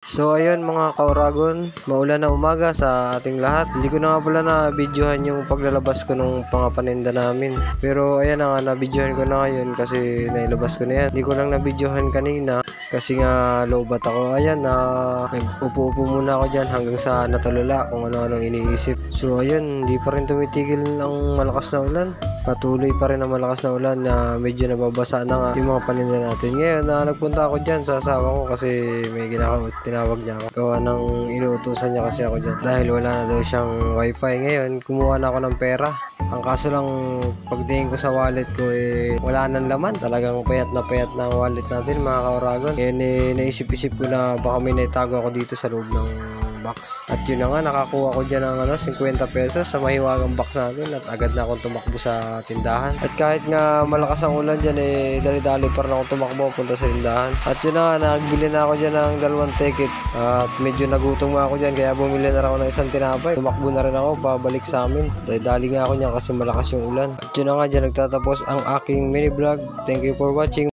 So ayun mga kauragon, maulan na umaga sa ating lahat. Hindi ko na nga pala na-videohan yung paglalabas ko nung pangapaninda namin. Pero ayan na nga, na-videohan ko na ngayon kasi nailabas ko na yan. Hindi ko lang na-videohan kanina kasi nga lobat ako. Ayan na, nag-upo-upo muna ako dyan hanggang sa natulala kung ano-ano iniisip. So ayun, hindi pa rin tumitigil ang malakas na ulan. Patuloy pa rin ang malakas na ulan na medyo nababasa na nga yung mga paninda natin. Ngayon na nagpunta ako dyan sa asawa ko kasi may tinawag niya ako. Gawa ng inuutusan niya kasi ako dyan. Dahil wala na daw siyang wifi. Ngayon, kumuha na ako ng pera. Ang kaso lang, pagtingin ko sa wallet ko wala nang laman. Talagang payat na ang wallet natin mga kauragon. Ngayon naisip-isip ko na baka may naitago ako dito sa loob ng box. At yun na nga, nakakuha ko dyan ng 50 pesos sa mahiwagang box natin at agad na akong tumakbo sa tindahan. At kahit nga malakas ang ulan dyan dali-dali pa rin ako tumakbo punta sa tindahan. At yun na nga, nagbili na ako dyan ng 2 ticket at medyo nagutom nga ako dyan kaya bumili na rin ako ng isang tinapay. Tumakbo na rin ako pabalik sa amin. Dali nga ako niyan kasi malakas yung ulan. At yun na nga, dyan nagtatapos ang aking mini vlog. Thank you for watching.